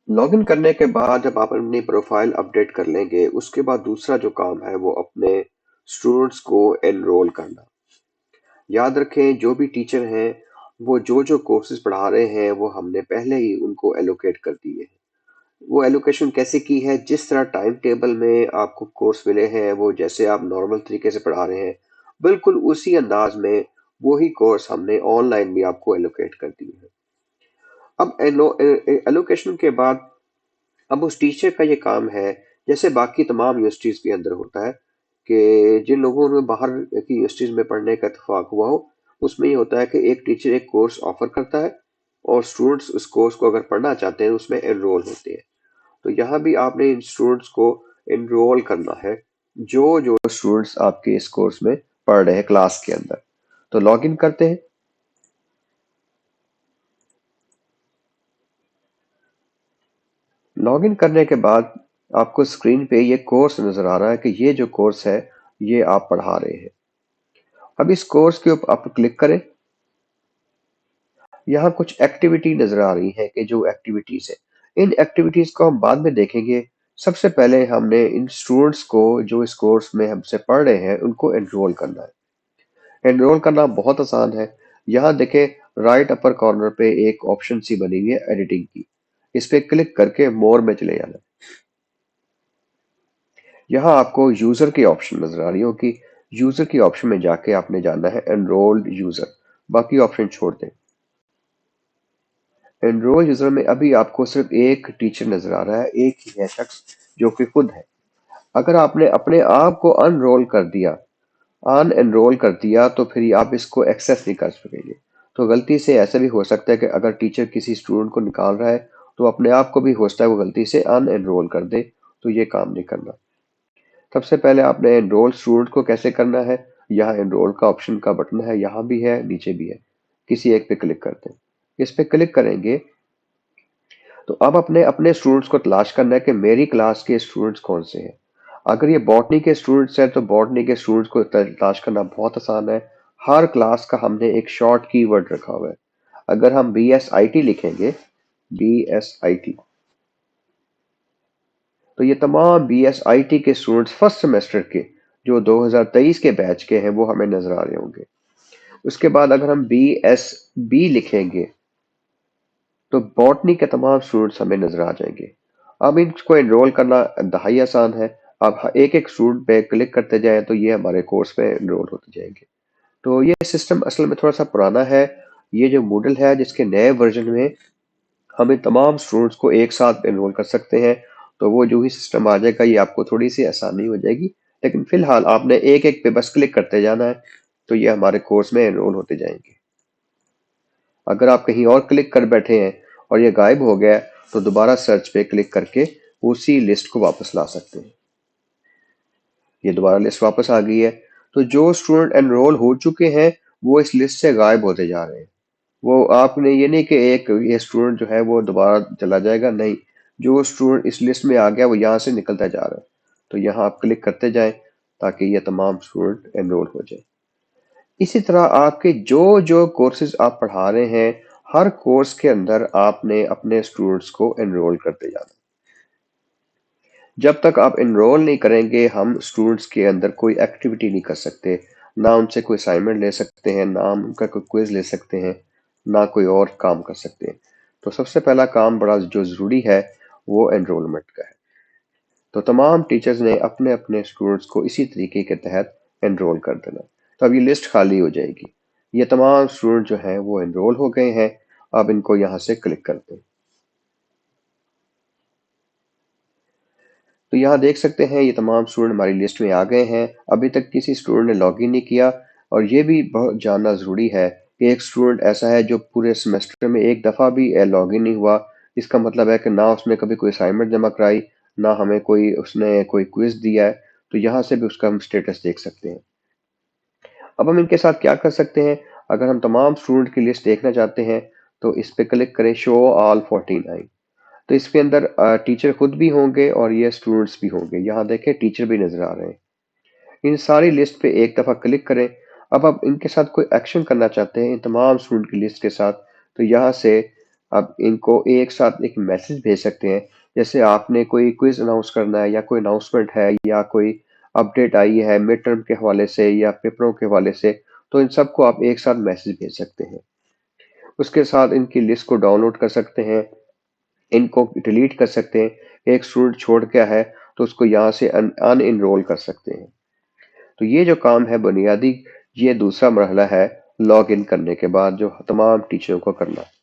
Login करने के बाद जब आप अपनी प्रोफाइल अपडेट कर लेंगे, उसके बाद दूसरा जो काम है वो अपने स्टूडेंट्स को एनरोल करना। याद रखें, जो भी टीचर हैं वो जो जो कोर्सेज पढ़ा रहे हैं वो हमने पहले ही उनको एलोकेट कर दिए हैं। वो एलोकेशन कैसे की है? जिस तरह टाइम टेबल में आपको कोर्स मिले हैं, वो जैसे आप नॉर्मल तरीके से पढ़ा रहे हैं, बिल्कुल उसी अंदाज में वही कोर्स हमने ऑनलाइन भी आपको एलोकेट कर दिए हैं। अब एलोकेशन के बाद अब उस टीचर का ये काम है, जैसे बाकी तमाम यूनिवर्सिटीज के अंदर होता है, कि जिन लोगों ने बाहर की यूनिवर्सिटीज में पढ़ने का इत्तेफाक हुआ हो, उसमें ये होता है कि एक टीचर एक कोर्स ऑफर करता है और स्टूडेंट्स उस कोर्स को अगर पढ़ना चाहते हैं उसमें एनरोल होते हैं। तो यहाँ भी आपने इन स्टूडेंट्स को एनरोल करना है, जो जो स्टूडेंट्स आपके इस कोर्स में पढ़ रहे हैं क्लास के अंदर। तो लॉग इन करते हैं। लॉगिन करने के बाद आपको स्क्रीन पे ये कोर्स नजर आ रहा है कि ये जो कोर्स है ये आप पढ़ा रहे हैं। अब इस कोर्स के ऊपर आप क्लिक करें। यहाँ कुछ एक्टिविटी नजर आ रही है कि जो एक्टिविटीज है, इन एक्टिविटीज को हम बाद में देखेंगे। सबसे पहले हमने इन स्टूडेंट्स को जो इस कोर्स में हमसे पढ़ रहे हैं उनको एनरोल करना है। एनरोल करना बहुत आसान है। यहाँ देखें, राइट अपर कॉर्नर पे एक ऑप्शन सी बनी हुई है एडिटिंग की। इस पे क्लिक करके मोर में चले जाना। यहाँ आपको यूजर की ऑप्शन नजर आ रही होगी। यूजर की ऑप्शन में जाके आपने जाना है एनरोल्ड यूजर। बाकी ऑप्शन छोड़ दें। एनरोल यूजर में अभी आपको सिर्फ एक टीचर नजर आ रहा है, एक ही है शख्स जो कि खुद है। अगर आपने अपने आप को अनरोल कर दिया, अन एनरोल कर दिया, तो फिर आप इसको एक्सेस नहीं कर सकेंगे। तो गलती से ऐसा भी हो सकता है कि अगर टीचर किसी स्टूडेंट को निकाल रहा है तो अपने आप को भी हो सकता है वो गलती से अन एनरोल कर दे। तो ये काम नहीं करना। सबसे पहले आपने एनरोल स्टूडेंट को कैसे करना है? यहाँ एनरोल का ऑप्शन का बटन है, यहाँ भी है, नीचे भी है। किसी एक पे क्लिक करते हैं। इस पे क्लिक करेंगे तो अब अपने अपने स्टूडेंट्स को तलाश करना है कि मेरी क्लास के स्टूडेंट्स कौन से हैं। अगर ये बॉटनी के स्टूडेंट्स हैं तो बॉटनी के स्टूडेंट्स को तलाश करना बहुत आसान है। हर क्लास का हमने एक शॉर्ट कीवर्ड रखा हुआ है। अगर हम BSIT लिखेंगे, BSIT, तो ये तमाम BSIT के स्टूडेंट्स फर्स्ट सेमेस्टर के जो 2023 के बैच के हैं वो हमें नजर आ रहे होंगे। उसके बाद अगर हम BSB लिखेंगे तो बॉटनी के तमाम स्टूडेंट्स हमें नजर आ जाएंगे। अब इनको एनरोल करना इंतहाई आसान है। अब एक एक स्टूडेंट पे क्लिक करते जाएं तो ये हमारे कोर्स में एनरोल होते जाएंगे। तो ये सिस्टम असल में थोड़ा सा पुराना है। ये जो मॉडल है जिसके नए वर्जन में हम इन तमाम स्टूडेंट्स को एक साथ एनरोल कर सकते हैं, तो वो जो ही सिस्टम आ जाएगा ये आपको थोड़ी सी आसानी हो जाएगी। लेकिन फिलहाल आपने एक एक पे बस क्लिक करते जाना है, तो ये हमारे कोर्स में एनरोल होते जाएंगे। अगर आप कहीं और क्लिक कर बैठे हैं और ये गायब हो गया है, तो दोबारा सर्च पे क्लिक करके उसी लिस्ट को वापस ला सकते हैं। ये दोबारा लिस्ट वापस आ गई है। तो जो स्टूडेंट एनरोल हो चुके हैं वो इस लिस्ट से गायब होते जा रहे हैं। वो आपने ये नहीं कि एक ये स्टूडेंट जो है वो दोबारा चला जाएगा, नहीं। जो स्टूडेंट इस लिस्ट में आ गया वो यहाँ से निकलता जा रहा है। तो यहाँ आप क्लिक करते जाएं ताकि ये तमाम स्टूडेंट एनरोल हो जाए। इसी तरह आपके जो जो कोर्सेज आप पढ़ा रहे हैं, हर कोर्स के अंदर आपने अपने स्टूडेंट्स को एनरोल करते जाना। जब तक आप एनरोल नहीं करेंगे हम स्टूडेंट्स के अंदर कोई एक्टिविटी नहीं कर सकते। ना उनसे कोई असाइनमेंट ले सकते हैं, ना हम उनका कोई क्विज ले सकते हैं, ना कोई और काम कर सकते हैं। तो सबसे पहला काम बड़ा जो ज़रूरी है वो एनरोलमेंट का है। तो तमाम टीचर्स ने अपने अपने स्टूडेंट्स को इसी तरीके के तहत एनरोल कर देना। तो अब ये लिस्ट खाली हो जाएगी। ये तमाम स्टूडेंट जो हैं वो एनरोल हो गए हैं। अब इनको यहाँ से क्लिक करते हैं। तो यहाँ देख सकते हैं ये तमाम स्टूडेंट हमारी लिस्ट में आ गए हैं। अभी तक किसी स्टूडेंट ने लॉगिन नहीं किया। और ये भी बहुत जानना ज़रूरी है कि एक स्टूडेंट ऐसा है जो पूरे सेमेस्टर में एक दफ़ा भी लॉगिन नहीं हुआ। इसका मतलब है कि ना उसने कभी कोई असाइनमेंट जमा कराई, ना हमें कोई उसने कोई क्विज दिया है। तो यहाँ से भी उसका हम स्टेटस देख सकते हैं। अब हम इनके साथ क्या कर सकते हैं? अगर हम तमाम स्टूडेंट की लिस्ट देखना चाहते हैं तो इस पे क्लिक करें, शो ऑल 49। तो इसके अंदर टीचर खुद भी होंगे और ये स्टूडेंट्स भी होंगे। यहाँ देखें टीचर भी नजर आ रहे हैं। इन सारी लिस्ट पे एक दफा क्लिक करें। अब आप इनके साथ कोई एक्शन करना चाहते हैं इन तमाम स्टूडेंट की लिस्ट के साथ, तो यहाँ से आप इनको एक साथ एक मैसेज भेज सकते हैं। जैसे आपने कोई क्विज अनाउंस करना है या कोई अनाउंसमेंट है या कोई अपडेट आई है मिड टर्म के हवाले से या पेपरों के हवाले से, तो इन सबको आप एक साथ मैसेज भेज सकते हैं। उसके साथ इनकी लिस्ट को डाउनलोड कर सकते हैं, इनको डिलीट कर सकते हैं। एक स्टूडेंट छोड़ गया है तो उसको यहाँ से अनइनरोल कर सकते हैं। तो ये जो काम है बुनियादी, ये दूसरा मरहला है लॉग इन करने के बाद जो तमाम टीचरों को करना है।